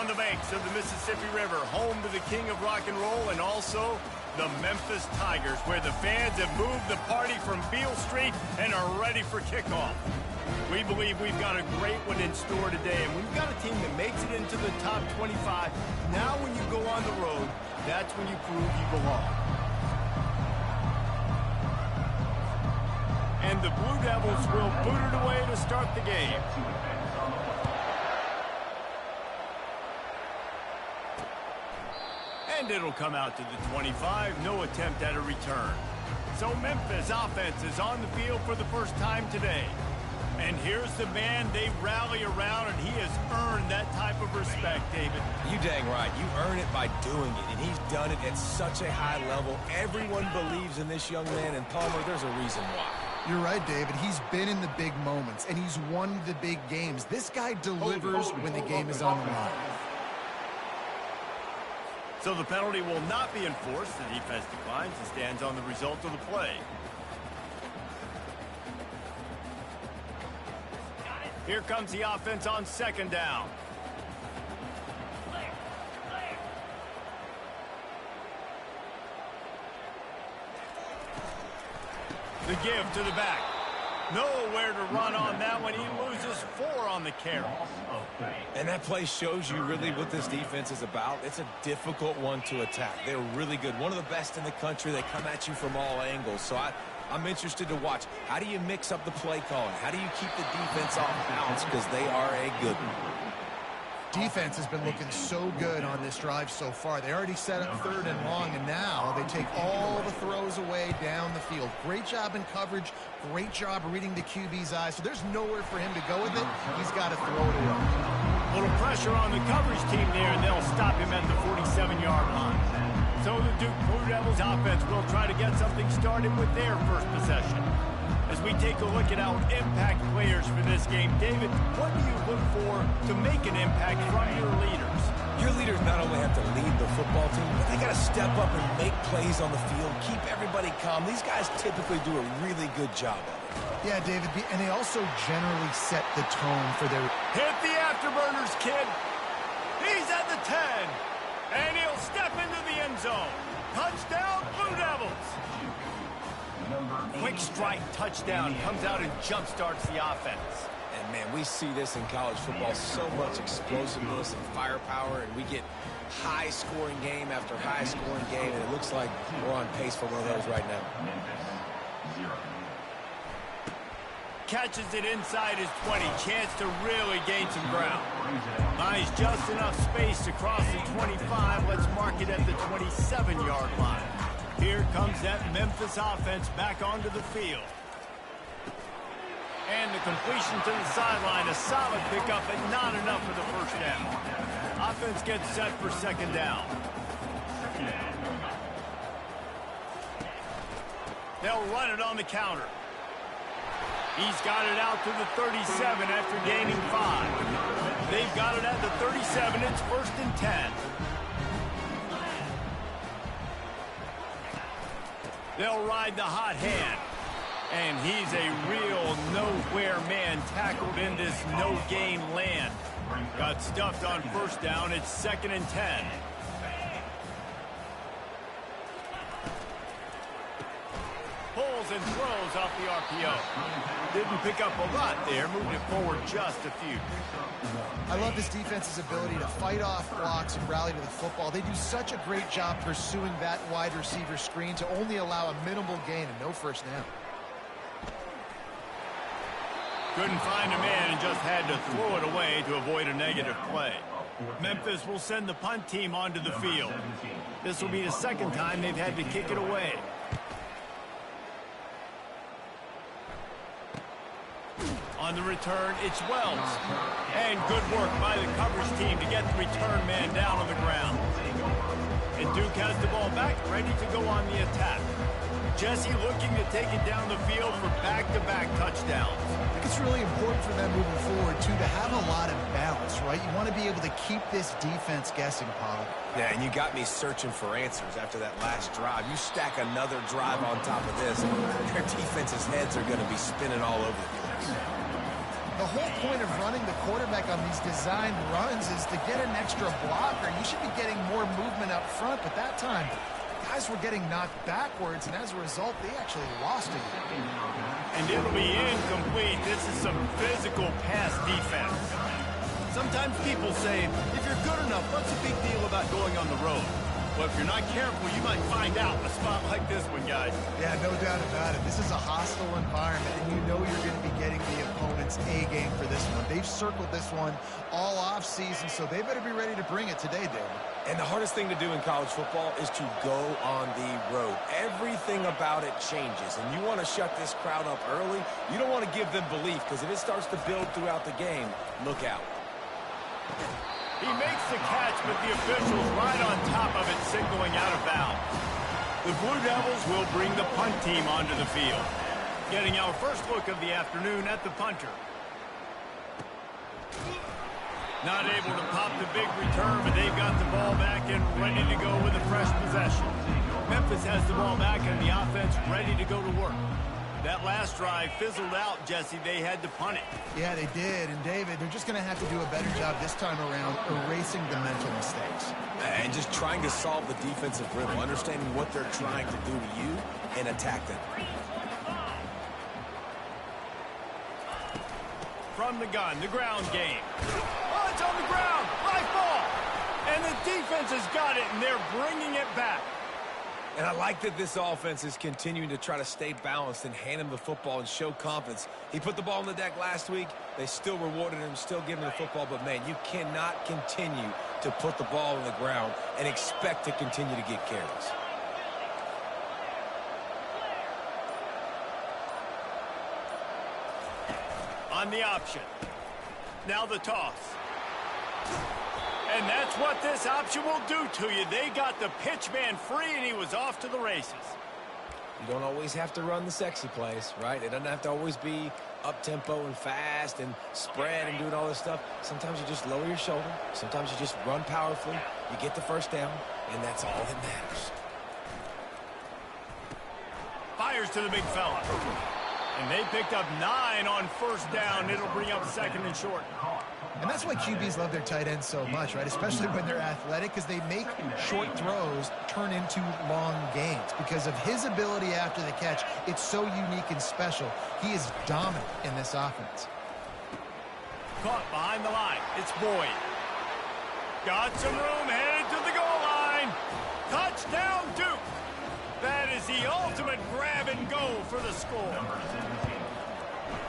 on the banks of the Mississippi River, home to the king of rock and roll and also the Memphis Tigers, where the fans have moved the party from Beale Street and are ready for kickoff. We believe we've got a great one in store today, and we've got a team that makes it into the top 25. Now when you go on the road, that's when you prove you belong. And the Blue Devils will boot it away to start the game. And it'll come out to the 25. No attempt at a return. So Memphis offense is on the field for the first time today. And here's the man they rally around, and he has earned that type of respect, David. You dang right. You earn it by doing it, and he's done it at such a high level. Everyone believes in this young man, and Palmer, there's a reason why. You're right, David. He's been in the big moments, and he's won the big games. This guy delivers when the game is on the line. So the penalty will not be enforced. The defense declines and stands on the result of the play. Here comes the offense on second down. The give to the back. Nowhere to run on that one. He loses 4 on the carry. And that play shows you really what this defense is about. It's a difficult one to attack. They're really good. One of the best in the country. They come at you from all angles. So I'm interested to watch. How do you mix up the play calling? How do you keep the defense off balance? Because they are a good one. Defense has been looking so good on this drive so far. They already set up 3rd and long, and now they take all the throws away down the field. Great job in coverage. Great job reading the QB's eyes. So there's nowhere for him to go with it. He's got to throw it away. A little pressure on the coverage team there, and they'll stop him at the 47-yard line. So the Duke Blue Devils offense will try to get something started with their first possession. As we take a look at our impact players for this game, David, what do you look for to make an impact from your leaders? Your leaders not only have to lead the football team, but they got to step up and make plays on the field, keep everybody calm. These guys typically do a really good job of it. Yeah, David, and they also generally set the tone for their... Hit the afterburners, kid. He's at the 10, and he'll step into the end zone. Touchdown, Blue Devils. Quick strike touchdown comes out and jump-starts the offense. And, man, we see this in college football, so much explosiveness and firepower, and we get high-scoring game after high-scoring game, and it looks like we're on pace for one of those right now. Catches it inside his 20. Chance to really gain some ground. Buys just enough space to cross the 25. Let's mark it at the 27-yard line. Here comes that Memphis offense back onto the field. And the completion to the sideline, a solid pickup, but not enough for the first down. Offense gets set for second down. They'll run it on the counter. He's got it out to the 37 after gaining 5. They've got it at the 37. It's 1st and 10. They'll ride the hot hand. And he's a real nowhere man tackled in this no-gain land. Got stuffed on first down. It's 2nd and 10. Pulls and throws off the RPO. Didn't pick up a lot there. Moved it forward just a few. I love this defense's ability to fight off blocks and rally to the football. They do such a great job pursuing that wide receiver screen to only allow a minimal gain and no first down. Couldn't find a man and just had to throw it away to avoid a negative play. Memphis will send the punt team onto the field. This will be the second time they've had to kick it away. On the return, it's Wells. And good work by the coverage team to get the return man down on the ground. And Duke has the ball back, ready to go on the attack. Jesse looking to take it down the field for back-to-back touchdowns. I think it's really important for them moving forward, too, to have a lot of balance, right? You want to be able to keep this defense guessing, Pollock. Yeah, and you got me searching for answers after that last drive. You stack another drive on top of this, and their defense's heads are going to be spinning all over the place. The whole point of running the quarterback on these designed runs is to get an extra blocker. You should be getting more movement up front, but that time, guys were getting knocked backwards, and as a result, they actually lost it. And it'll be incomplete. This is some physical pass defense. Sometimes people say, if you're good enough, what's the big deal about going on the road? But if you're not careful, you might find out in a spot like this one, guys. Yeah, no doubt about it. This is a hostile environment, and you know you're going to be getting the opponent's A game for this one. They've circled this one all offseason, so they better be ready to bring it today, David. And the hardest thing to do in college football is to go on the road. Everything about it changes, and you want to shut this crowd up early. You don't want to give them belief, because if it starts to build throughout the game, look out. He makes the catch, but the officials right on top of it signaling out of bounds. The Blue Devils will bring the punt team onto the field. Getting our first look of the afternoon at the punter. Not able to pop the big return, but they've got the ball back and ready to go with a fresh possession. Memphis has the ball back and the offense ready to go to work. That last drive fizzled out, Jesse. They had to punt it. Yeah, they did. And, David, they're just going to have to do a better job this time around erasing the mental mistakes. And just trying to solve the defensive riddle, understanding what they're trying to do to you and attack them. From the gun, the ground game. Oh, it's on the ground. High ball. And the defense has got it, and they're bringing it back. And I like that this offense is continuing to try to stay balanced and hand him the football and show confidence. He put the ball on the deck last week. They still rewarded him, still giving him the football. But, man, you cannot continue to put the ball on the ground and expect to continue to get carries. On the option. Now the toss. And that's what this option will do to you. They got the pitch man free, and he was off to the races. You don't always have to run the sexy plays, right? It doesn't have to always be up-tempo and fast and spread and doing all this stuff. Sometimes you just lower your shoulder. Sometimes you just run powerfully. You get the first down, and that's all that matters. Fires to the big fella. And they picked up 9 on first down. It'll bring up second and short. And that's why QBs love their tight ends so much, right? Especially when they're athletic, because they make short throws turn into long gains. Because of his ability after the catch, it's so unique and special. He is dominant in this offense. Caught behind the line. It's Boyd. Got some room, headed to the goal line. Touchdown, Duke. That is the ultimate grab and go for the score.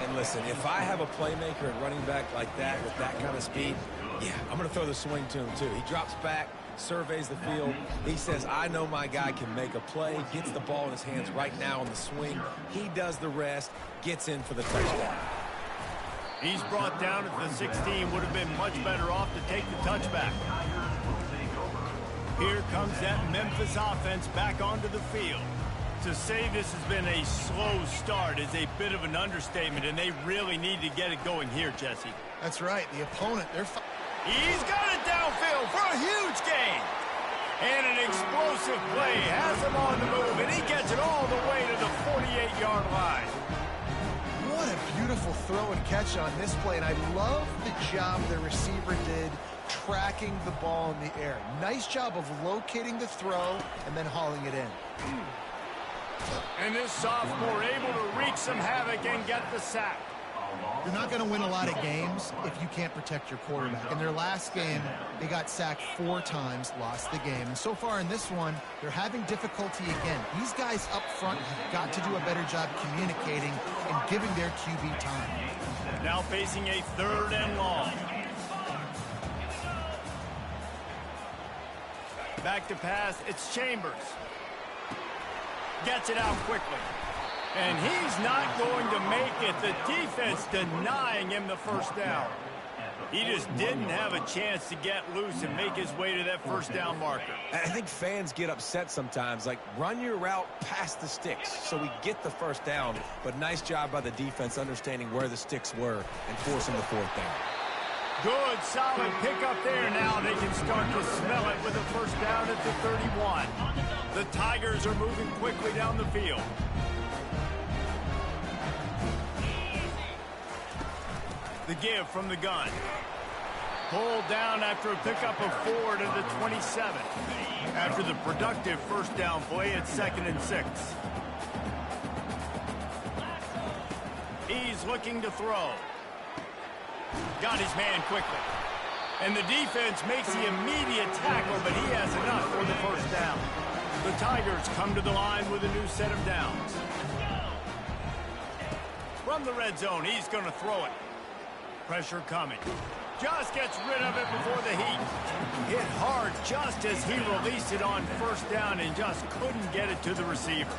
And listen, if I have a playmaker at running back like that with that kind of speed, yeah, I'm going to throw the swing to him too. He drops back, surveys the field. He says, I know my guy can make a play, gets the ball in his hands right now on the swing. He does the rest, gets in for the touchdown. He's brought down at the 16. Would have been much better off to take the touchback. Here comes that Memphis offense back onto the field. To say this has been a slow start is a bit of an understatement, and they really need to get it going here, Jesse. That's right. The opponent, he's got it downfield for a huge gain. And an explosive play has him on the move, and he gets it all the way to the 48-yard line. What a beautiful throw and catch on this play, and I love the job the receiver did tracking the ball in the air. Nice job of locating the throw and then hauling it in. And this sophomore able to wreak some havoc and get the sack. You're not going to win a lot of games if you can't protect your quarterback. In their last game, they got sacked 4 times, lost the game. And so far in this one, they're having difficulty again. These guys up front have got to do a better job communicating and giving their QB time. Now facing a 3rd and long. Back to pass, it's Chambers. Gets it out quickly. And he's not going to make it. The defense denying him the first down. He just didn't have a chance to get loose and make his way to that first down marker. I think fans get upset sometimes, like run your route past the sticks so we get the first down. But nice job by the defense understanding where the sticks were and forcing the 4th down. Good, solid pickup there. Now they can start to smell it with a first down at the 31. The Tigers are moving quickly down the field. The give from the gun. Pulled down after a pickup of 4 to the 27. After the productive first down play at 2nd and 6. He's looking to throw. Got his man quickly. And the defense makes the immediate tackle, but he has enough for the first down. The Tigers come to the line with a new set of downs. From the red zone, he's going to throw it. Pressure coming. Just gets rid of it before the heat. Hit hard just as he released it on first down and just couldn't get it to the receiver.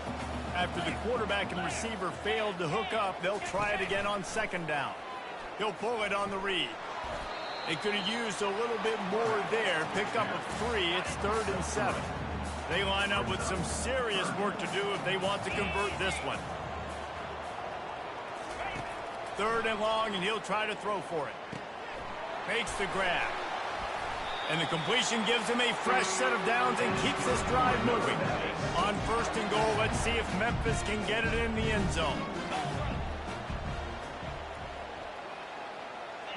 After the quarterback and receiver failed to hook up, they'll try it again on 2nd down. He'll pull it on the read. They could have used a little bit more there. Pick up a 3. It's 3rd and 7. They line up with some serious work to do if they want to convert this one. 3rd and long, and he'll try to throw for it. Makes the grab. And the completion gives him a fresh set of downs and keeps this drive moving. On 1st and goal, let's see if Memphis can get it in the end zone.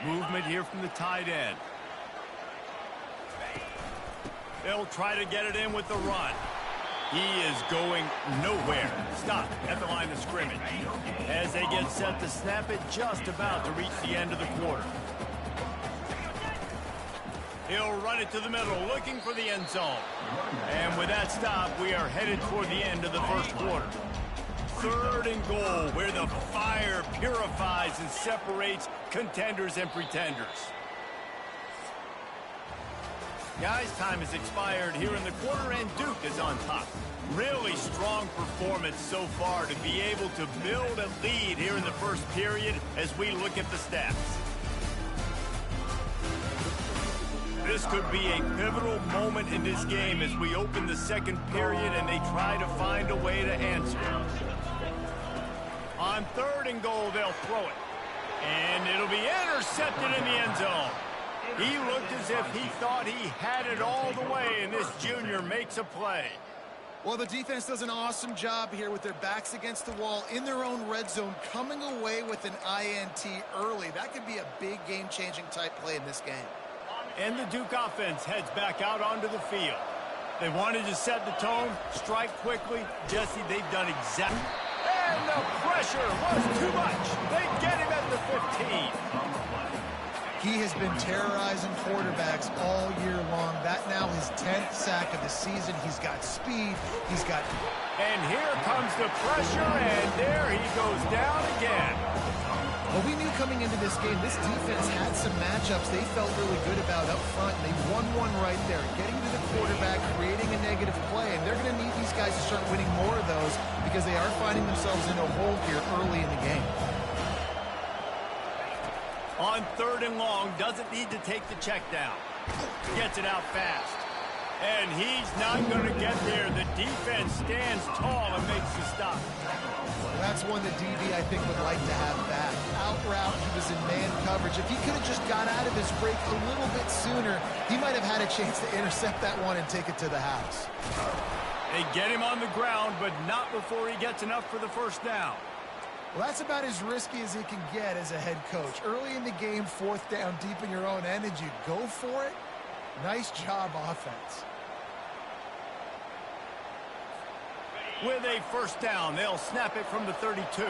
Movement here from the tight end. They'll try to get it in with the run. He is going nowhere. Stop at the line of scrimmage. As they get set to snap it, just about to reach the end of the quarter. He'll run it to the middle, looking for the end zone. And with that stop, we are headed toward the end of the first quarter. 3rd and goal, where the fire purifies and separates contenders and pretenders. Guys, time has expired here in the quarter, and Duke is on top. Really strong performance so far to be able to build a lead here in the first period as we look at the stats. This could be a pivotal moment in this game as we open the 2nd period and they try to find a way to answer. On 3rd and goal, they'll throw it. And it'll be intercepted in the end zone. He looked as if he thought he had it all the way, and this junior makes a play. Well, the defense does an awesome job here with their backs against the wall in their own red zone, coming away with an INT early. That could be a big game-changing type play in this game. And the Duke offense heads back out onto the field. They wanted to set the tone, strike quickly. Jesse, they've done exactly. And the pressure was too much. They get him at the 15. He has been terrorizing quarterbacks all year long. That now his 10th sack of the season. He's got speed. He's got... And here comes the pressure, and there he goes down again. Well, we knew coming into this game, this defense had some matchups they felt really good about up front. They won one right there, getting to the quarterback, creating a negative play. And they're going to need these guys to start winning more of those because they are finding themselves in a hole here early in the game. On 3rd and long, doesn't need to take the check down. Gets it out fast. And he's not going to get there. The defense stands tall and makes the stop. That's one that DB, I think, would like to have back. Out route, he was in man coverage. If he could have just got out of his break a little bit sooner, he might have had a chance to intercept that one and take it to the house. They get him on the ground, but not before he gets enough for the first down. Well, that's about as risky as he can get as a head coach. Early in the game, 4th down, deep in your own end, and you go for it. Nice job, offense. With a first down, they'll snap it from the 32.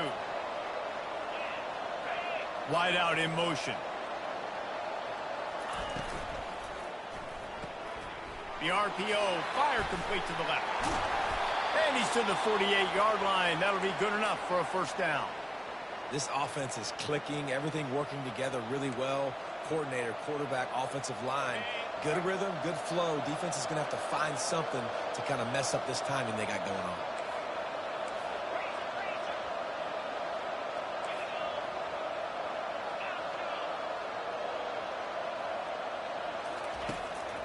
Wide out in motion. The RPO, fire complete to the left. And he's to the 48-yard line. That'll be good enough for a first down. This offense is clicking, everything working together really well. Coordinator, quarterback, offensive line. Good rhythm, good flow. Defense is going to have to find something to kind of mess up this timing they got going on.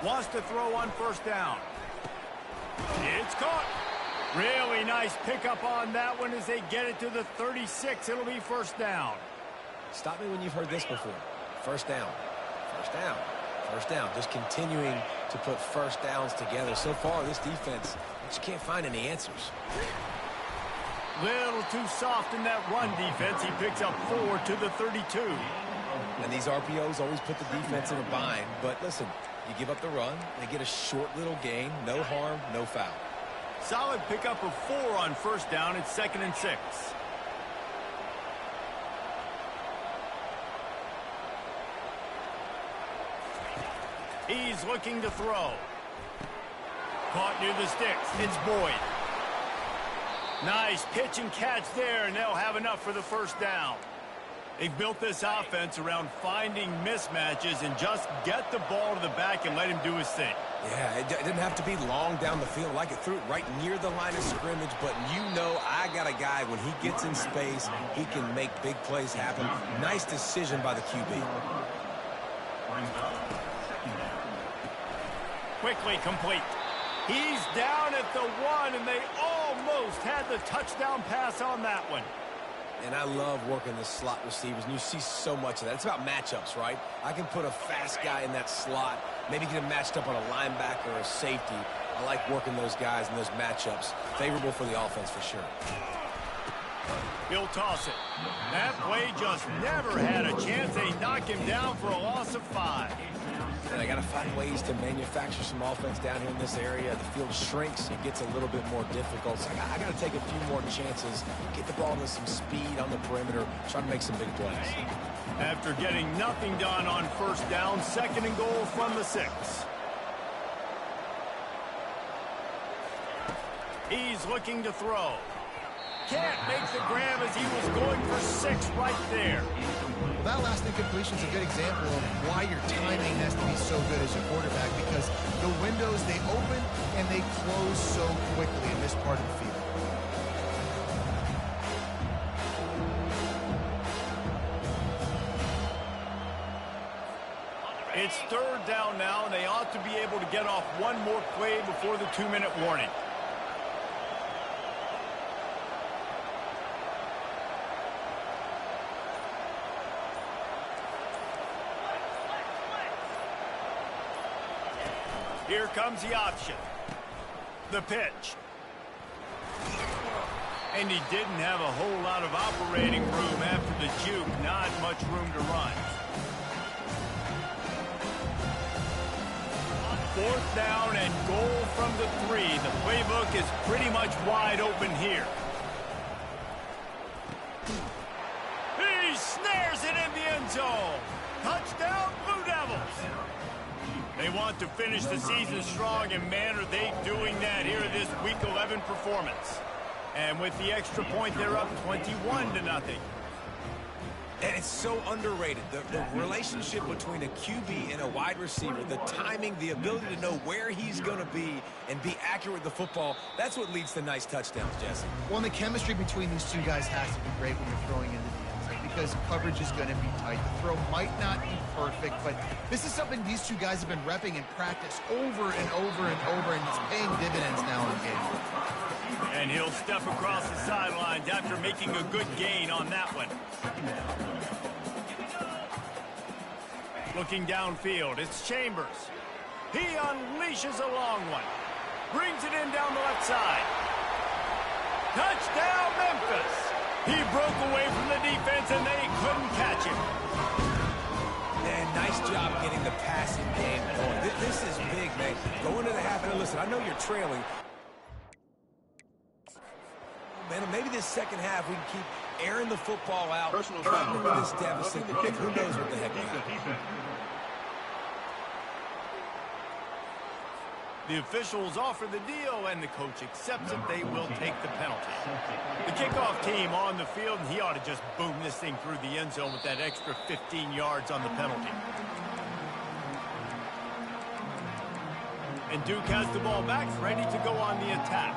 Wants to throw on first down. It's caught. Really nice pickup on that one as they get it to the 36. It'll be first down. Stop me when you've heard this before. First down. First down. First down. Just continuing to put first downs together. So far, this defense just can't find any answers. Little too soft in that run defense. He picks up 4 to the 32. And these RPOs always put the defense in a bind. But listen, you give up the run, they get a short little gain, no harm, no foul. Solid pickup of 4 on first down. It's 2nd and 6. He's looking to throw. Caught near the sticks. It's Boyd. Nice pitch and catch there, and they'll have enough for the first down. They've built this offense around finding mismatches and just get the ball to the back and let him do his thing. Yeah, it didn't have to be long down the field. Like it threw it right near the line of scrimmage, but you know I got a guy, when he gets in space, he can make big plays happen. Nice decision by the QB. Quickly complete. He's down at the 1, and they almost had the touchdown pass on that one. And I love working the slot receivers, and you see so much of that. It's about matchups, right? I can put a fast guy in that slot, maybe get him matched up on a linebacker or a safety. I like working those guys in those matchups. Favorable for the offense for sure. He'll toss it. That play just never had a chance. They knock him down for a loss of 5. And I got to find ways to manufacture some offense down here in this area. The field shrinks. It gets a little bit more difficult. So I got to take a few more chances, get the ball to some speed on the perimeter, try to make some big plays. After getting nothing done on first down, 2nd and goal from the 6. He's looking to throw. Can't make the grab as he was going for 6 right there. That last incompletion is a good example of why your timing has to be so good as a quarterback, because the windows, they open and they close so quickly in this part of the field. It's 3rd down now, and they ought to be able to get off one more play before the 2-minute warning. Here comes the option. The pitch. And he didn't have a whole lot of operating room after the juke. Not much room to run. 4th down and goal from the 3. The playbook is pretty much wide open here. He snares it in the end zone. Touchdown, Blue Devils. They want to finish the season strong, and man, are they doing that here in this Week 11 performance. And with the extra point, they're up 21-0. And it's so underrated. The relationship between a QB and a wide receiver, the timing, the ability to know where he's going to be and be accurate with the football, that's what leads to nice touchdowns, Jesse. Well, and the chemistry between these two guys has to be great when you're throwing into the end zone, because coverage is going to be tight. The throw might not be perfect, but this is something these two guys have been repping in practice over and over and over, and it's paying dividends now in the game. And he'll step across the sidelines after making a good gain on that one. Looking downfield, it's Chambers. He unleashes a long one. Brings it in down the left side. Touchdown, Memphis. He broke away from the defense, and they couldn't catch him. Man, nice job getting the passing game going. This is big, man. Going to the half, and listen, I know you're trailing. Man, maybe this second half we can keep airing the football out. Personal foul. With this deficit, who knows what the heck will happen. The officials offer the deal, and the coach accepts it. They will take the penalty. The kickoff team on the field, and he ought to just boom this thing through the end zone with that extra 15 yards on the penalty. And Duke has the ball back, ready to go on the attack.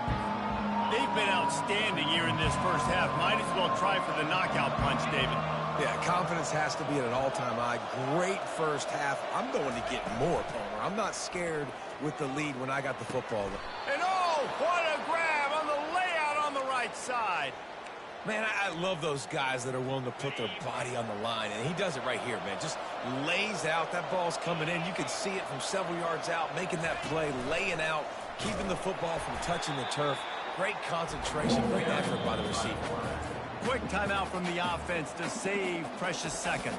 They've been outstanding here in this first half. Might as well try for the knockout punch, David. Yeah, confidence has to be at an all-time high. Great first half. I'm going to get more, Palmer. I'm not scared with the lead when I got the football. And oh, what a grab on the layout on the right side. Man, I love those guys that are willing to put their body on the line, and he does it right here, man. Just lays out. That ball's coming in. You can see it from several yards out, making that play, laying out, keeping the football from touching the turf. Great concentration, great effort by the receiver. quick timeout from the offense to save precious seconds.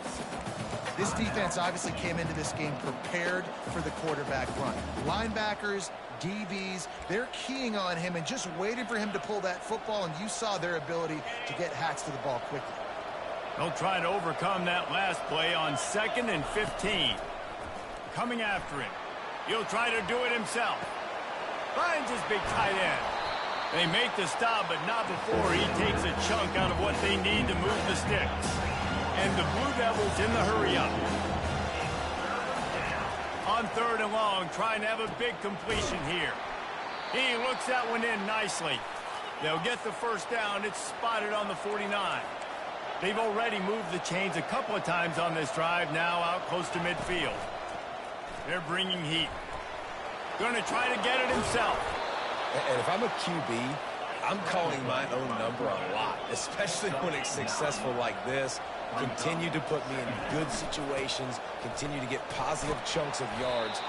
This defense obviously came into this game prepared for the quarterback run. Linebackers, DBs, they're keying on him and just waiting for him to pull that football, and you saw their ability to get hats to the ball quickly. They'll try to overcome that last play on 2nd and 15. Coming after him. He'll try to do it himself. Finds his big tight end. They make the stop, but not before he takes a chunk out of what they need to move the sticks. And the Blue Devils in the hurry-up. On 3rd and long, trying to have a big completion here. He looks that one in nicely. They'll get the first down. It's spotted on the 49. They've already moved the chains a couple of times on this drive, now out close to midfield. They're bringing heat. Going to try to get it himself. And if I'm a QB, I'm calling my own number a lot, especially when it's successful like this. Continue to put me in good situations, continue to get positive chunks of yards.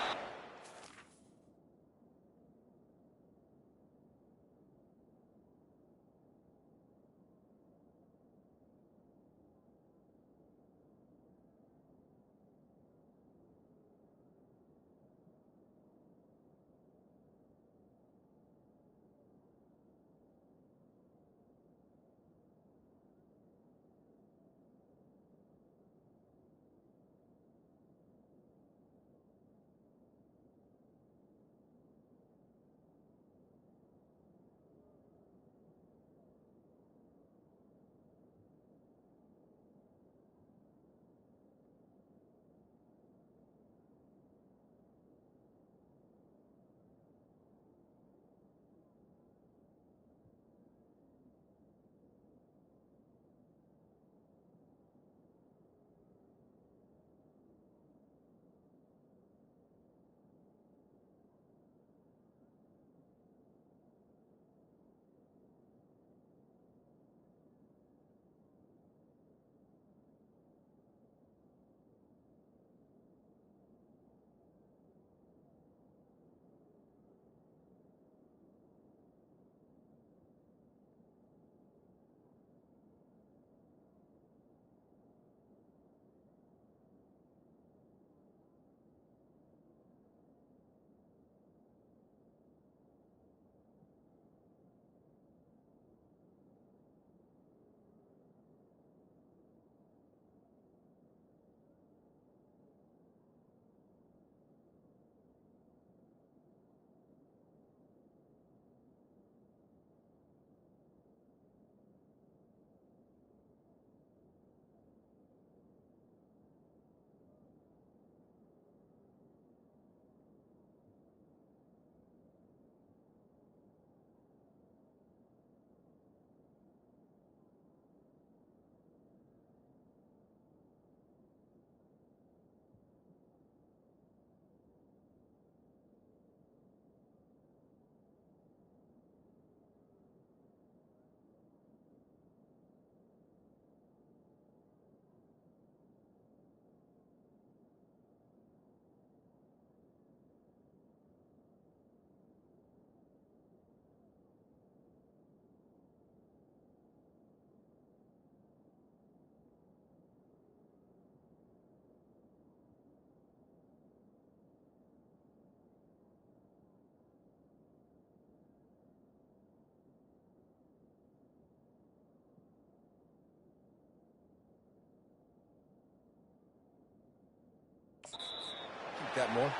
That more.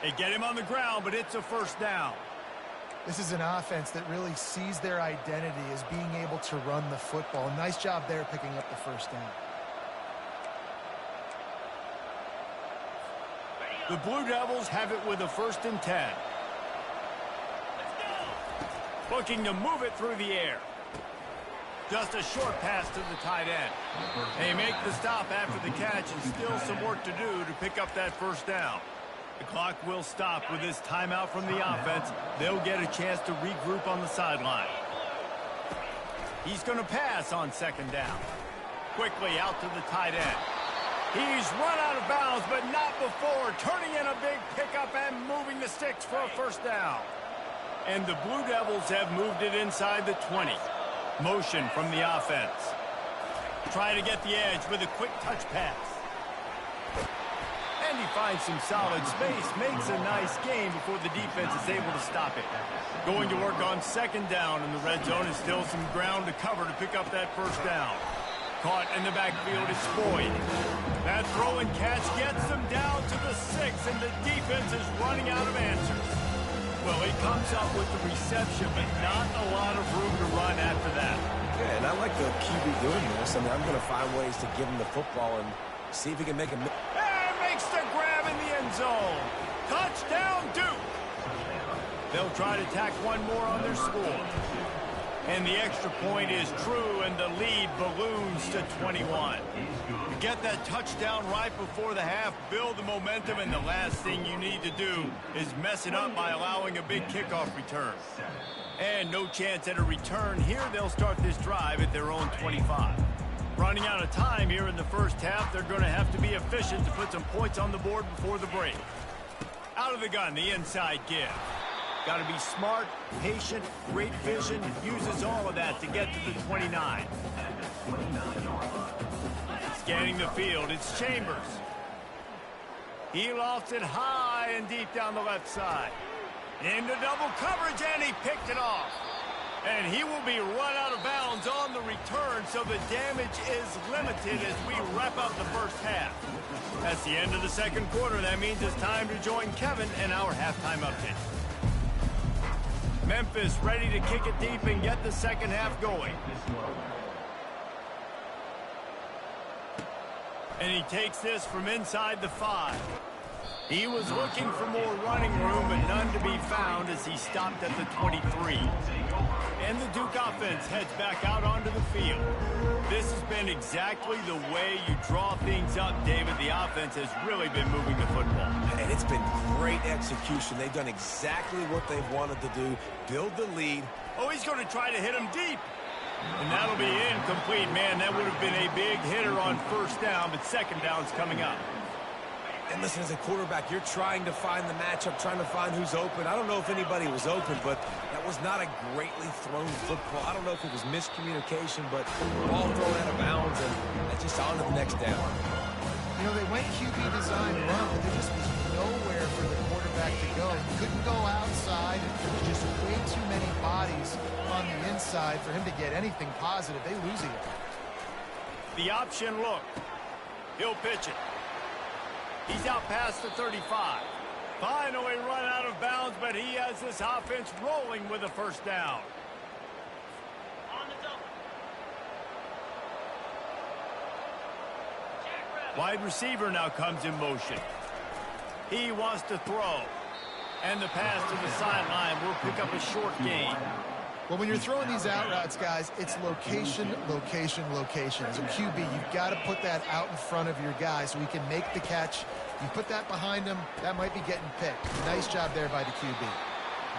They get him on the ground, but it's a first down. This is an offense that really sees their identity as being able to run the football. Nice job there picking up the first down. The Blue Devils have it with a 1st and 10. Looking to move it through the air. Just a short pass to the tight end. They make the stop after the catch, and still some work to do to pick up that first down. The clock will stop with this timeout from the offense. They'll get a chance to regroup on the sideline. He's going to pass on 2nd down. Quickly out to the tight end. He's run out of bounds, but not before turning in a big pickup and moving the sticks for a first down. And the Blue Devils have moved it inside the 20. Motion from the offense. Try to get the edge with a quick touch pass. And he finds some solid space, makes a nice gain before the defense is able to stop it. Going to work on second down in the red zone, is still some ground to cover to pick up that first down. Caught in the backfield is Floyd. That throw and catch gets them down to the 6, and the defense is running out of answers. Well, he comes up with the reception, but not a lot of room to run after that. Yeah, and I like the QB doing this. I mean, I'm going to find ways to give him the football and see if he can make a... And makes the grab in the end zone. Touchdown, Duke. They'll try to tack one more on their score. And the extra point is true, and the lead balloons to 21. You get that touchdown right before the half, build the momentum, and the last thing you need to do is mess it up by allowing a big kickoff return. And no chance at a return here. They'll start this drive at their own 25. Running out of time here in the first half, they're going to have to be efficient to put some points on the board before the break. Out of the gun, the inside give. Got to be smart, patient, great vision, uses all of that to get to the 29. Scanning the field, it's Chambers. He lofts it high and deep down the left side. Into double coverage, and he picked it off. And he will be run out of bounds on the return, so the damage is limited as we wrap up the first half. That's the end of the second quarter. That means it's time to join Kevin and our halftime update. Memphis ready to kick it deep and get the second half going. And he takes this from inside the 5. He was looking for more running room, but none to be found as he stopped at the 23. And the Duke offense heads back out onto the field. This has been exactly the way you draw things up, David. The offense has really been moving the football. And it's been great execution. They've done exactly what they've wanted to do, build the lead. Oh, he's going to try to hit him deep. And that'll be incomplete. Man, that would have been a big hitter on first down, but second down's coming up. And listen, as a quarterback, you're trying to find the matchup, trying to find who's open. I don't know if anybody was open, but that was not a greatly thrown football. I don't know if it was miscommunication, but ball thrown out of bounds, and that's just on to the next down. You know, they went QB design run, but there just was nowhere for the quarterback to go. He couldn't go outside, and there was just way too many bodies on the inside for him to get anything positive. They lose it. The option look. He'll pitch it. He's out past the 35. Finally run out of bounds, but he has this offense rolling with a first down. Wide receiver now comes in motion. He wants to throw. And the pass to the sideline will pick up a short gain. Well, when you're throwing these out routes, guys, it's location, location, location. As a QB, you've got to put that out in front of your guy so he can make the catch. You put that behind him, that might be getting picked. Nice job there by the QB.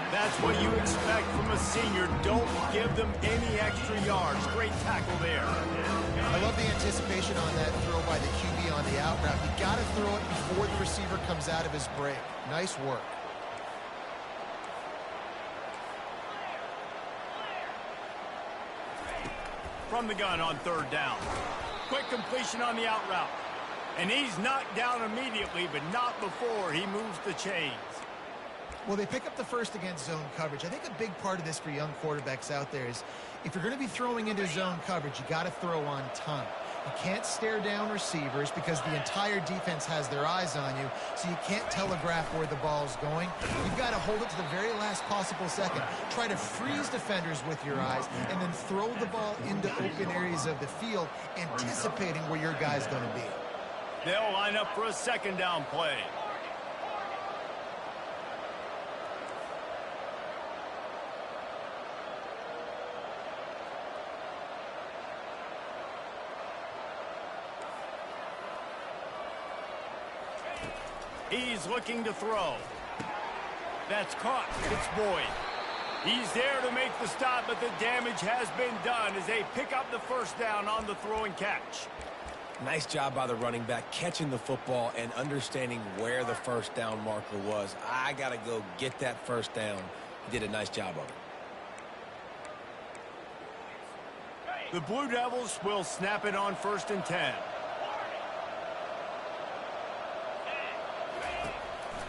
That's what you expect from a senior. Don't give them any extra yards. Great tackle there. I love the anticipation on that throw by the QB on the out route. You got to throw it before the receiver comes out of his break. Nice work. From the gun on third down. Quick completion on the out route. And he's knocked down immediately, but not before he moves the chains. Well, they pick up the first against zone coverage. I think a big part of this for young quarterbacks out there is if you're going to be throwing into zone coverage, you got to throw on time. You can't stare down receivers because the entire defense has their eyes on you, so you can't telegraph where the ball's going. You've got to hold it to the very last possible second. Try to freeze defenders with your eyes and then throw the ball into open areas of the field, anticipating where your guy's going to be. They'll line up for a second down play. He's looking to throw. That's caught. It's Boyd. He's there to make the stop, but the damage has been done as they pick up the first down on the throw and catch. Nice job by the running back, catching the football and understanding where the first down marker was. I got to go get that first down. He did a nice job of it. The Blue Devils will snap it on 1st and 10.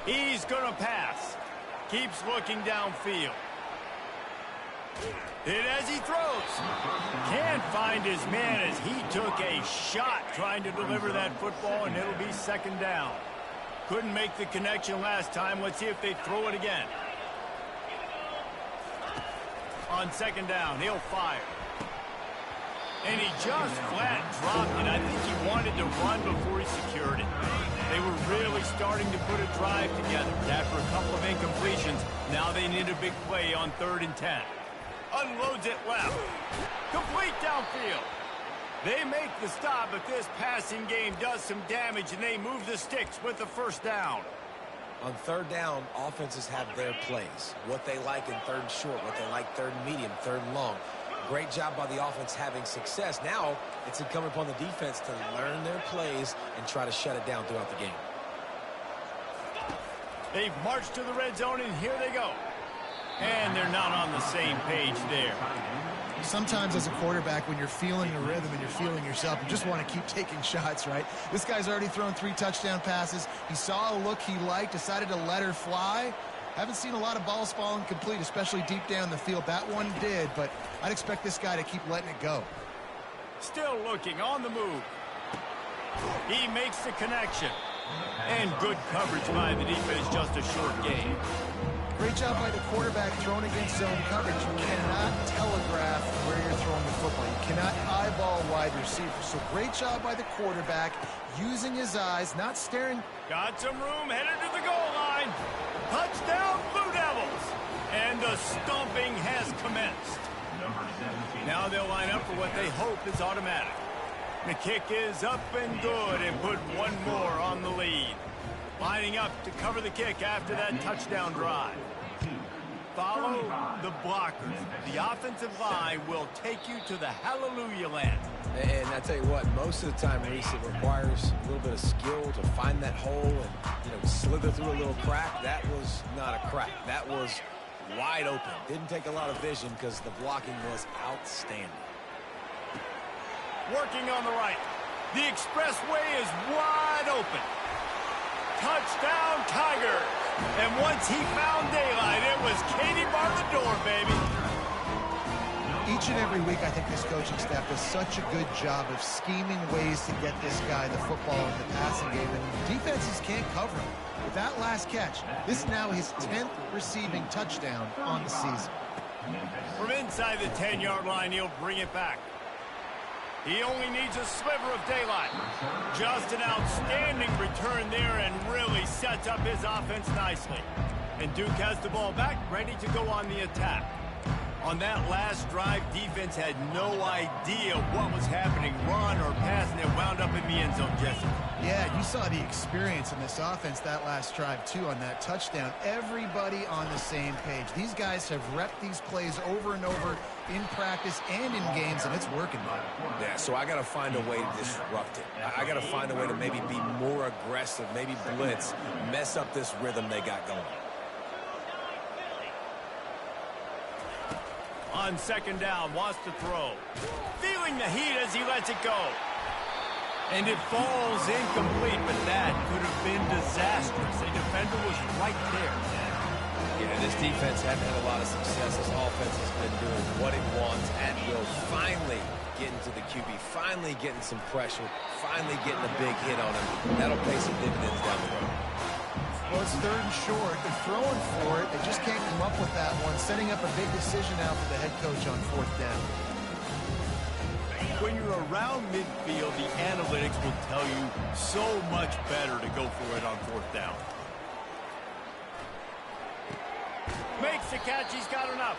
He's going to pass. Keeps looking downfield. Hit as he throws. Can't find his man as he took a shot trying to deliver that football, and it'll be 2nd down. Couldn't make the connection last time. Let's see if they throw it again. On 2nd down, he'll fire. And he just flat dropped it. I think he wanted to run before he secured it. They were really starting to put a drive together. After a couple of incompletions, now they need a big play on 3rd and 10. Unloads it left. Complete downfield. They make the stop, but this passing game does some damage, and they move the sticks with the 1st down. On 3rd down, offenses have their plays. What they like in 3rd and short, what they like 3rd and medium, 3rd and long. Great job by the offense having success. Now it's incumbent upon the defense to learn their plays and try to shut it down throughout the game. They've marched to the red zone, and here they go. And they're not on the same page there. Sometimes as a quarterback, when you're feeling the rhythm and you're feeling yourself, you just want to keep taking shots, right? This guy's already thrown 3 touchdown passes. He saw a look he liked, decided to let her fly. Haven't seen a lot of balls falling complete, especially deep down the field. That one did, but I'd expect this guy to keep letting it go. Still looking on the move. He makes the connection. And good coverage by the defense, just a short game. Great job by the quarterback throwing against zone coverage. You cannot telegraph where you're throwing the football. You cannot eyeball wide receiver. So great job by the quarterback using his eyes, not staring. Got some room, headed to the goal line. Touchdown, Blue Devils. And the stomping has commenced. Now they'll line up for what they hope is automatic. The kick is up and good, and put one more on the lead. Lining up to cover the kick after that touchdown drive. Follow the blockers. The offensive line will take you to the hallelujah land. And I tell you what, most of the time, Reese, it requires a little bit of skill to find that hole and, slither through a little crack. That was not a crack. That was wide open. Didn't take a lot of vision because the blocking was outstanding. Working on the right. The expressway is wide open. Touchdown, Tigers. And once he found daylight, it was Katie bar the door, baby. Each and every week, I think this coaching staff does such a good job of scheming ways to get this guy the football in the passing game, and defenses can't cover him. With that last catch, this is now his 10th receiving touchdown on the season. From inside the 10-yard line, he'll bring it back. He only needs a sliver of daylight. Just an outstanding return there, and really sets up his offense nicely. And Duke has the ball back, ready to go on the attack. On that last drive, defense had no idea what was happening, run or pass, and it wound up in the end zone, Jesse. Yeah, you saw the experience in this offense that last drive, too, on that touchdown. Everybody on the same page. These guys have repped these plays over and over in practice and in games, and it's working. Yeah, so I got to find a way to disrupt it. I got to find a way to maybe be more aggressive, maybe blitz, mess up this rhythm they got going. On 2nd down, wants to throw. Feeling the heat as he lets it go. And it falls incomplete, but that could have been disastrous. A defender was right there. Yeah, this defense hadn't had a lot of success. This offense has been doing what it wants at will. Finally getting to the QB, finally getting some pressure, finally getting a big hit on him. That'll pay some dividends down the road. Well, it's 3rd and short. They're throwing for it. They just can't come up with that one. Setting up a big decision now for the head coach on 4th down. When you're around midfield, the analytics will tell you so much better to go for it on 4th down. Makes the catch. He's got enough.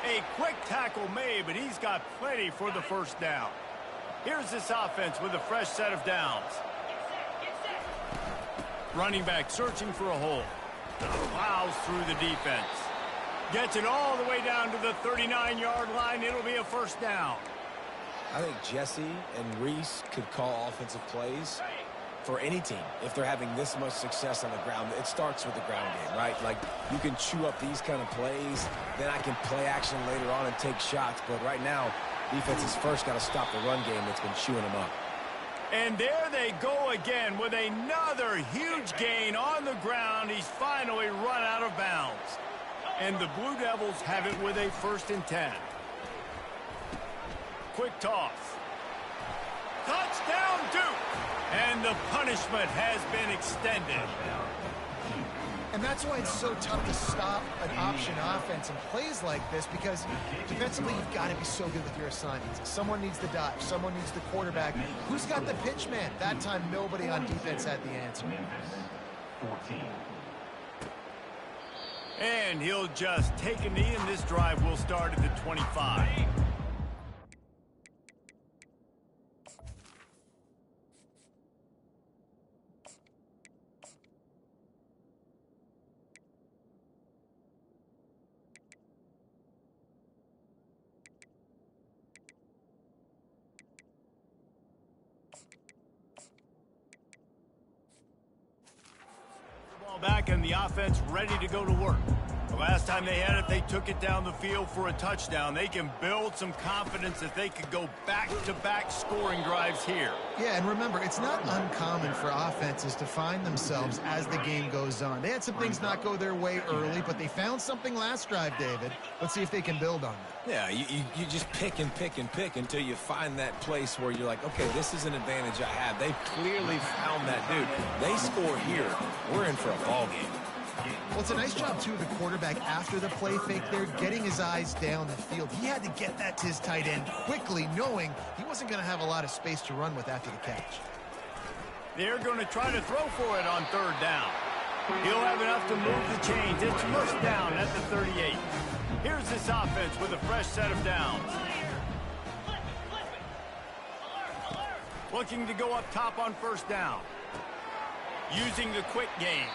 A quick tackle made, but he's got plenty for the 1st down. Here's this offense with a fresh set of downs. Running back searching for a hole. Plows through the defense. Gets it all the way down to the 39-yard line. It'll be a 1st down. I think Jesse and Reese could call offensive plays for any team if they're having this much success on the ground. It starts with the ground game, right? Like, you can chew up these kind of plays, then I can play action later on and take shots. But right now, Defense has first got to stop the run game that's been chewing them up. And there they go again with another huge gain on the ground. He's finally run out of bounds. And the Blue Devils have it with a 1st and 10. Quick toss. Touchdown, Duke! And the punishment has been extended. And that's why it's so tough to stop an option offense in plays like this, because defensively you've got to be so good with your assignments. Someone needs the dive. Someone needs the quarterback. Who's got the pitch man? That time nobody on defense had the answer. 14. And he'll just take a knee, and this drive will start at the 25. Back and the offense ready to go to work. The last time they had it, they took it down the field for a touchdown. They can build some confidence that they could go back-to-back scoring drives here. Yeah, and remember, it's not uncommon for offenses to find themselves as the game goes on. They had some things not go their way early, but they found something last drive, David. Let's see if they can build on that. Yeah, you just pick and pick and pick until you find that place where you're like, okay, this is an advantage I have. They've clearly found that, dude. They score here, we're in for a ball game. Well, it's a nice job, too, of the quarterback after the play fake there, getting his eyes down the field. He had to get that to his tight end quickly, knowing he wasn't going to have a lot of space to run with after the catch. They're going to try to throw for it on 3rd down. He'll have enough to move the chains. It's 1st down at the 38. Here's this offense with a fresh set of downs. Looking to go up top on 1st down. Using the quick game.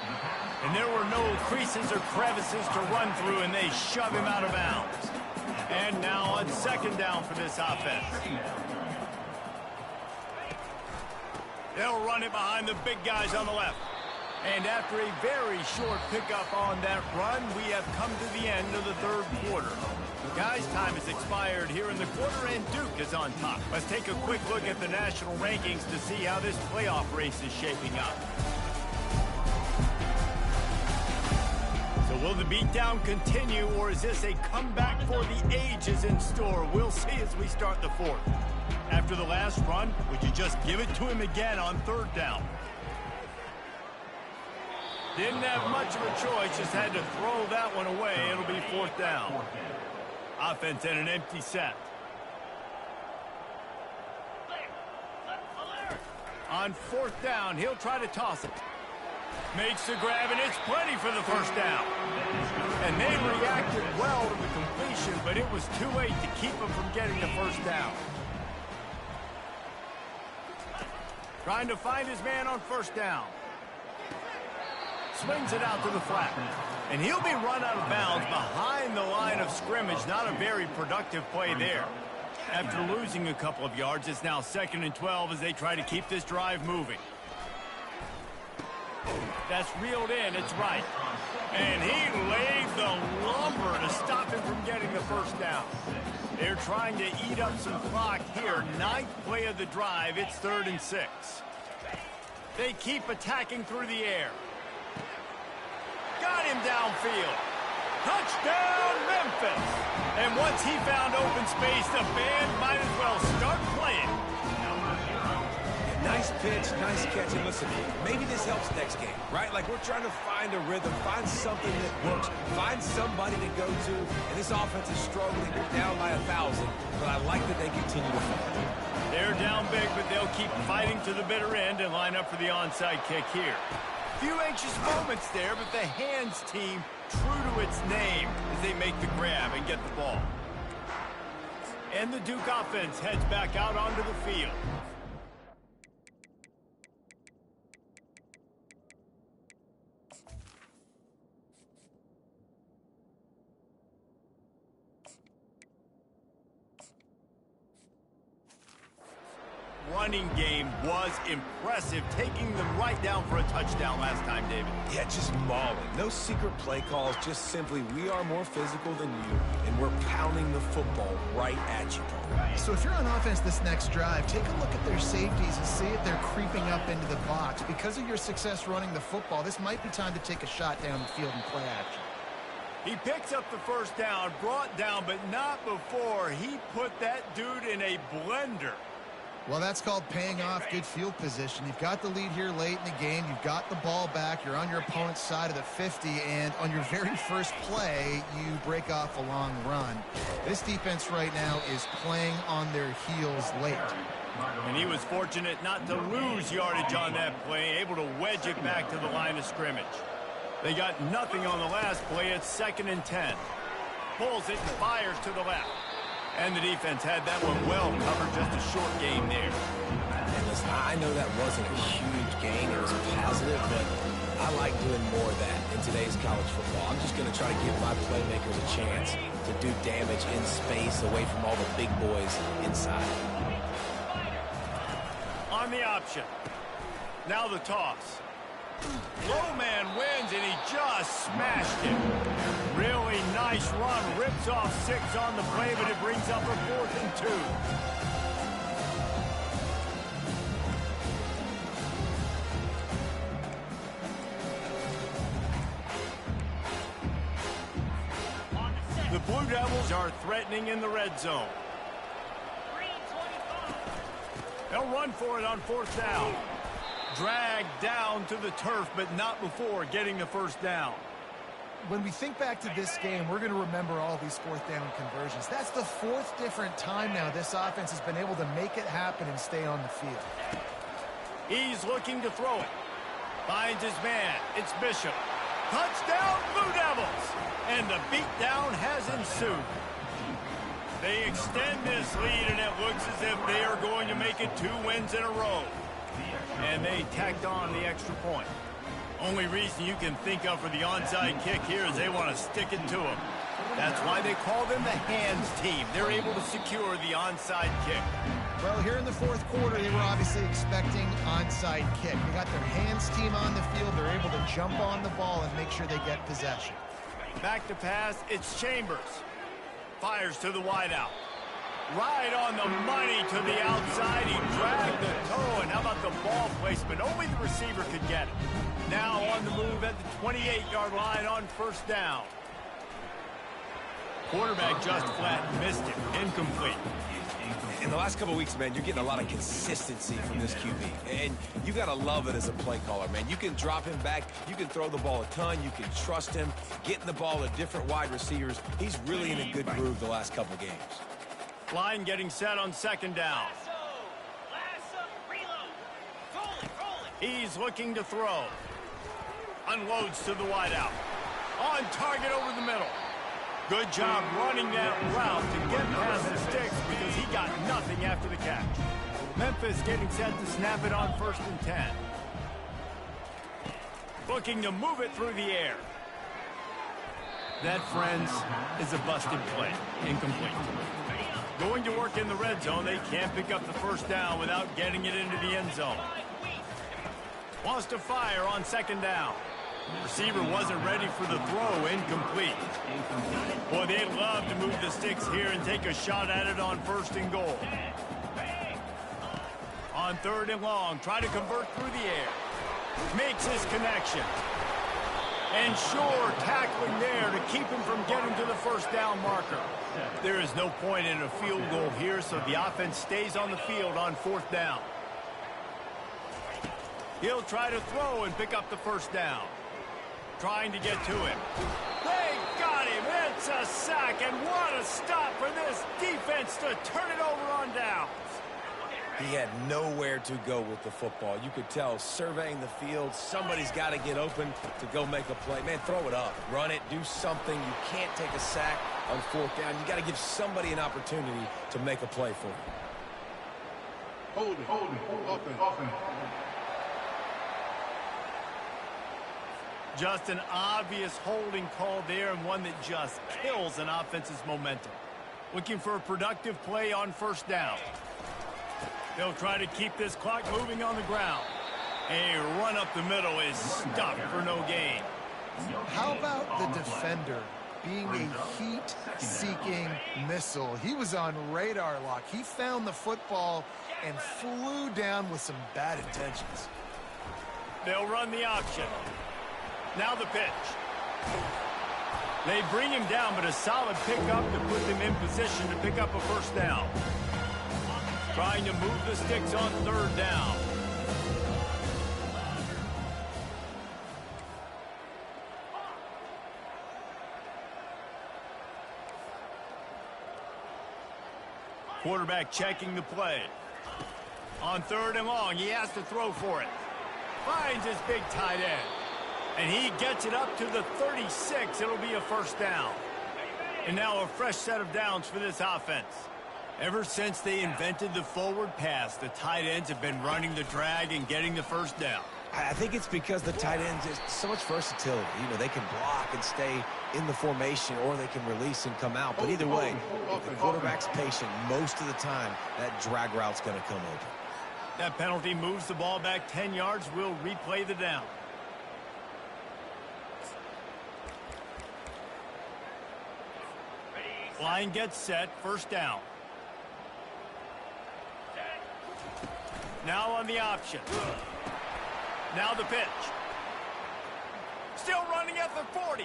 And there were no creases or crevices to run through, and they shove him out of bounds. And now on 2nd down for this offense. They'll run it behind the big guys on the left. And after a very short pickup on that run, we have come to the end of the 3rd quarter. Guys, time has expired here in the quarter, and Duke is on top. Let's take a quick look at the national rankings to see how this playoff race is shaping up. So will the beatdown continue, or is this a comeback for the ages in store? We'll see as we start the 4th. After the last run, would you just give it to him again on 3rd down? Didn't have much of a choice, just had to throw that one away. It'll be 4th down. Offense and an empty set. On 4th down, he'll try to toss it. Makes the grab, and it's plenty for the 1st down. And they reacted well to the completion, but it was too late to keep them from getting the 1st down. Trying to find his man on 1st down. Swings it out to the flat. And he'll be run out of bounds behind the line of scrimmage. Not a very productive play there. After losing a couple of yards, it's now 2nd and 12 as they try to keep this drive moving. That's reeled in. It's right. And he laid the lumber to stop him from getting the 1st down. They're trying to eat up some clock here. 9th play of the drive. It's 3rd and 6. They keep attacking through the air. Got him downfield. Touchdown, Memphis. And once he found open space, the band might as well start playing. Nice pitch, nice catch, and listen, maybe this helps next game, right? Like, we're trying to find a rhythm, find something that works, find somebody to go to, and this offense is struggling. They're down by 1,000, but I like that they continue to fight. They're down big, but they'll keep fighting to the bitter end and line up for the onside kick here. Few anxious moments there, but the hands team true to its name as they make the grab and get the ball. And the Duke offense heads back out onto the field. running game was impressive, taking them right down for a touchdown last time, David. Yeah, just mauling. No secret play calls, just simply we are more physical than you, and we're pounding the football right at you. So if you're on offense this next drive, take a look at their safeties and see if they're creeping up into the box. Because of your success running the football, this might be time to take a shot down the field and play action. He picks up the first down, brought down, but not before he put that dude in a blender. Well, that's called paying off good field position. You've got the lead here late in the game. You've got the ball back. You're on your opponent's side of the 50, and on your very first play, you break off a long run. This defense right now is playing on their heels late. And he was fortunate not to lose yardage on that play, able to wedge it back to the line of scrimmage. They got nothing on the last play. It's 2nd and 10. Pulls it and fires to the left. And the defense had that one well covered, just a short game there. And listen, I know that wasn't a huge gain. It was positive, but I like doing more of that in today's college football. I'm just going to try to give my playmakers a chance to do damage in space away from all the big boys inside. On the option. Now the toss. Low man wins, and he just smashed it. Really nice run. Rips off 6 on the play, but it brings up a 4th and 2. The Blue Devils are threatening in the red zone. They'll run for it on 4th down. Dragged down to the turf, but not before getting the first down. When we think back to this game, we're going to remember all these 4th down conversions. That's the 4th different time now this offense has been able to make it happen and stay on the field. He's looking to throw it. Finds his man. It's Bishop. Touchdown, Blue Devils! And the beatdown has ensued. They extend this lead, and it looks as if they are going to make it 2 wins in a row. And they tacked on the extra point. Only reason you can think of for the onside kick here is they want to stick it to them. That's why they call them the hands team. They're able to secure the onside kick. Well, here in the 4th quarter, they were obviously expecting onside kick. They got their hands team on the field. They're able to jump on the ball and make sure they get possession. Back to pass, it's Chambers. Fires to the wideout. Right on the money to the outside. He dragged the toe, and how about the ball placement? Only the receiver could get it. Now on the move at the 28-yard line on 1st down. Quarterback just flat missed it. Incomplete. In the last couple of weeks, man, you're getting a lot of consistency from this QB. And you got to love it as a play caller, man. You can drop him back. You can throw the ball a ton. You can trust him. Getting the ball to different wide receivers. He's really in a good groove the last couple of games. Line getting set on 2nd down. He's looking to throw. Unloads to the wideout. On target over the middle. Good job running that route to get past the sticks because he got nothing after the catch. Memphis getting set to snap it on 1st and 10. Looking to move it through the air. That, friends, is a busted play. Incomplete. Going to work in the red zone. They can't pick up the first down without getting it into the end zone. Wants to fire on 2nd down. Receiver wasn't ready for the throw. Incomplete. Boy, they'd love to move the sticks here and take a shot at it on 1st and goal. On 3rd and long, try to convert through the air. Makes his connection. And sure, tackling there to keep him from getting to the first down marker. There is no point in a field goal here, so the offense stays on the field on 4th down. He'll try to throw and pick up the first down. Trying to get to him. They got him. It's a sack, and what a stop for this defense to turn it over on downs. He had nowhere to go with the football. You could tell, surveying the field, somebody's got to get open to go make a play. Man, throw it up. Run it. Do something. You can't take a sack on 4th down. You got to give somebody an opportunity to make a play for you. Hold it. Open. Just an obvious holding call there, and one that just kills an offense's momentum. Looking for a productive play on 1st down. They'll try to keep this clock moving on the ground. A run up the middle is stopped for no gain. How about the defender being a heat-seeking missile? He was on radar lock. He found the football and flew down with some bad intentions. They'll run the option. Now the pitch. They bring him down, but a solid pickup to put them in position to pick up a first down. Trying to move the sticks on third down. Quarterback checking the play. On third and long, he has to throw for it. Finds his big tight end. And he gets it up to the 36. It'll be a first down. And now a fresh set of downs for this offense. Ever since they invented the forward pass, the tight ends have been running the drag and getting the first down. I think it's because the tight ends is so much versatility. You know, they can block and stay in the formation, or they can release and come out. But either way, if the quarterback's patient, most of the time, that drag route's going to come open. That penalty moves the ball back 10 yards. We'll replay the down. Line gets set, first down. Now on the option. Now the pitch. Still running at the 40.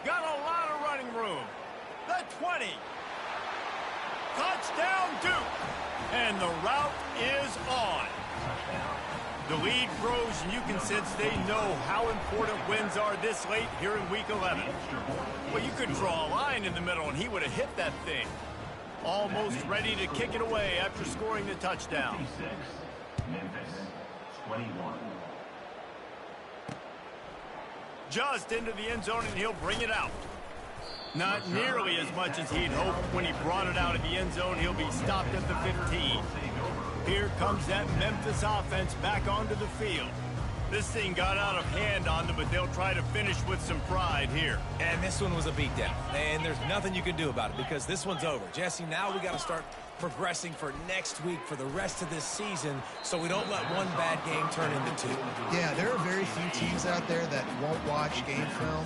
Got a lot of running room. The 20. Touchdown, Duke. And the route is on. The lead grows, and you can sense they know how important wins are this late here in Week 11. Well, you could draw a line in the middle, and he would have hit that thing. Almost ready to kick it away after scoring the touchdown. Memphis, 21. Just into the end zone, and he'll bring it out. Not nearly as much as he'd hoped when he brought it out of the end zone. He'll be stopped at the 15. Here comes that Memphis offense back onto the field. This thing got out of hand on them, but they'll try to finish with some pride here. And this one was a beatdown. And there's nothing you can do about it because this one's over. Jesse, now we got to start progressing for next week for the rest of this season so we don't let one bad game turn into two. Yeah, there are very few teams out there that won't watch game film,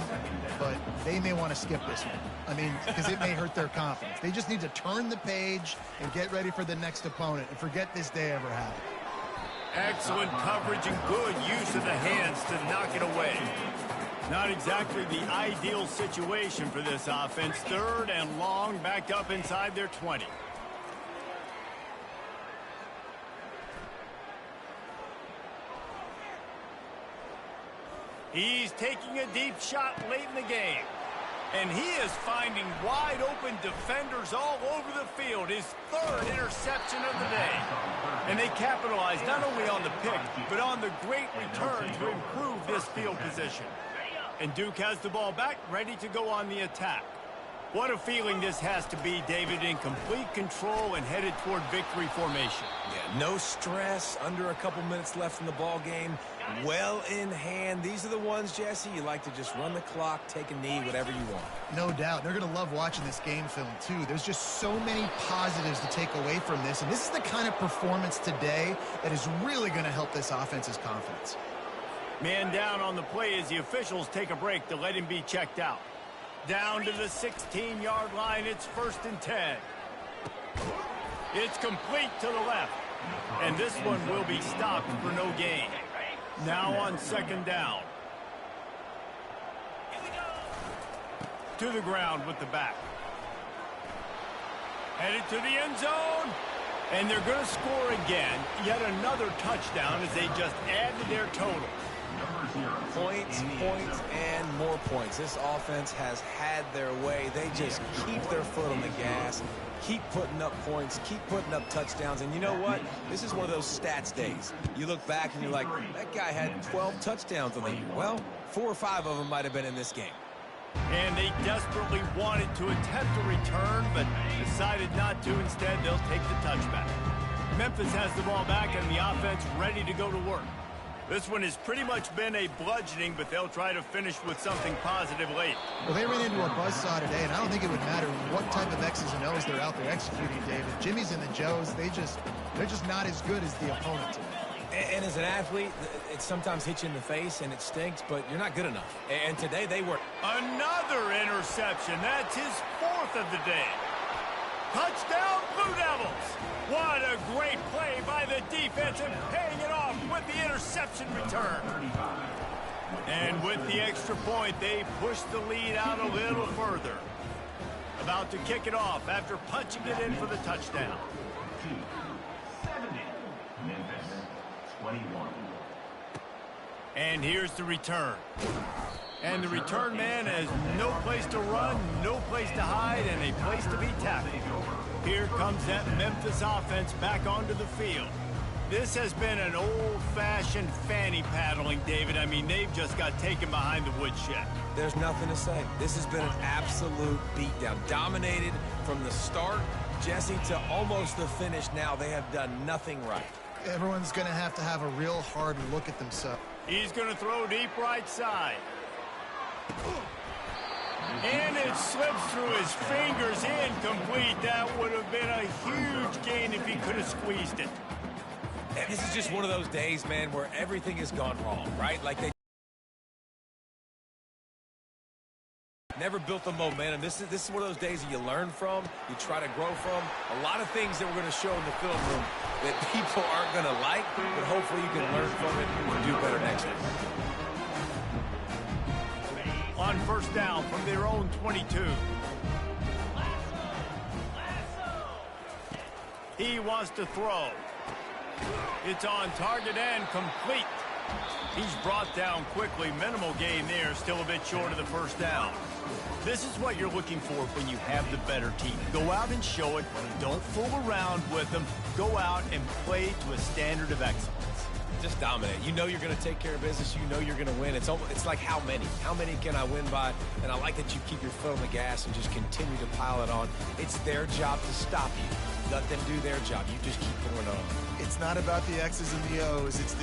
but they may want to skip this one. I mean, because it may hurt their confidence. They just need to turn the page and get ready for the next opponent and forget this day ever happened. Excellent coverage and good use of the hands to knock it away. Not exactly the ideal situation for this offense. Third and long, backed up inside their 20. He's taking a deep shot late in the game. And he is finding wide-open defenders all over the field. His third interception of the day. And they capitalize not only on the pick, but on the great return to improve this field position. And Duke has the ball back, ready to go on the attack. What a feeling this has to be, David, in complete control and headed toward victory formation. Yeah, no stress, under a couple minutes left in the ball game. Well in hand. These are the ones, Jesse, you like to just run the clock, take a knee, whatever you want. No doubt. They're going to love watching this game film, too. There's just so many positives to take away from this, and this is the kind of performance today that is really going to help this offense's confidence. Man down on the play as the officials take a break to let him be checked out. Down to the 16-yard line. It's 1st and 10. It's complete to the left. And this one will be stopped for no gain. Now on 2nd down. To the ground with the back. Headed to the end zone. And they're going to score again. Yet another touchdown as they just add to their total. Points, points, and more points. This offense has had their way. They just keep their foot on the gas, keep putting up points, keep putting up touchdowns. And you know what? This is one of those stats days. You look back and you're like, that guy had 12 touchdowns on the year. Well, 4 or 5 of them might have been in this game. And they desperately wanted to attempt a return, but decided not to. Instead, they'll take the touchback. Memphis has the ball back and the offense ready to go to work. This one has pretty much been a bludgeoning, but they'll try to finish with something positive late. Well, they ran into a buzzsaw today, and I don't think it would matter what type of X's and O's they're out there executing, David. Jimmy's and the Joes, they're just not as good as the opponent today. And as an athlete, it sometimes hits you in the face and it stinks, but you're not good enough. And today they were. Another interception. That's his 4th of the day. Touchdown, Blue Devils. What a great play by the defense and paying it off with the interception return. And with the extra point, they push the lead out a little further. About to kick it off after punching it in for the touchdown. 70. Memphis, 21. And here's the return. And the return man has no place to run, no place to hide, and a place to be tackled. Here comes that Memphis offense back onto the field. This has been an old-fashioned fanny paddling, David. I mean, they've just got taken behind the woodshed. There's nothing to say. This has been an absolute beatdown. Dominated from the start, Jesse, to almost the finish now. They have done nothing right. Everyone's going to have a real hard look at themselves. He's going to throw deep right side. And it slips through his fingers, incomplete. That would have been a huge gain if he could have squeezed it. And this is just one of those days, man, where everything has gone wrong, right? Like they never built the momentum. This is one of those days that you learn from, you try to grow from. A lot of things that we're going to show in the film room that people aren't going to like, but hopefully you can learn from it and do better next time. On first down from their own 22. He wants to throw. It's on target and complete. He's brought down quickly. Minimal gain there, still a bit short of the first down. This is what you're looking for when you have the better team. Go out and show it. Don't fool around with them. Go out and play to a standard of excellence. Just dominate. You know you're going to take care of business. You know you're going to win. It's like how many? How many can I win by? And I like that you keep your foot on the gas and just continue to pile it on. It's their job to stop you. Let them do their job. You just keep going on. It's not about the X's and the O's. It's the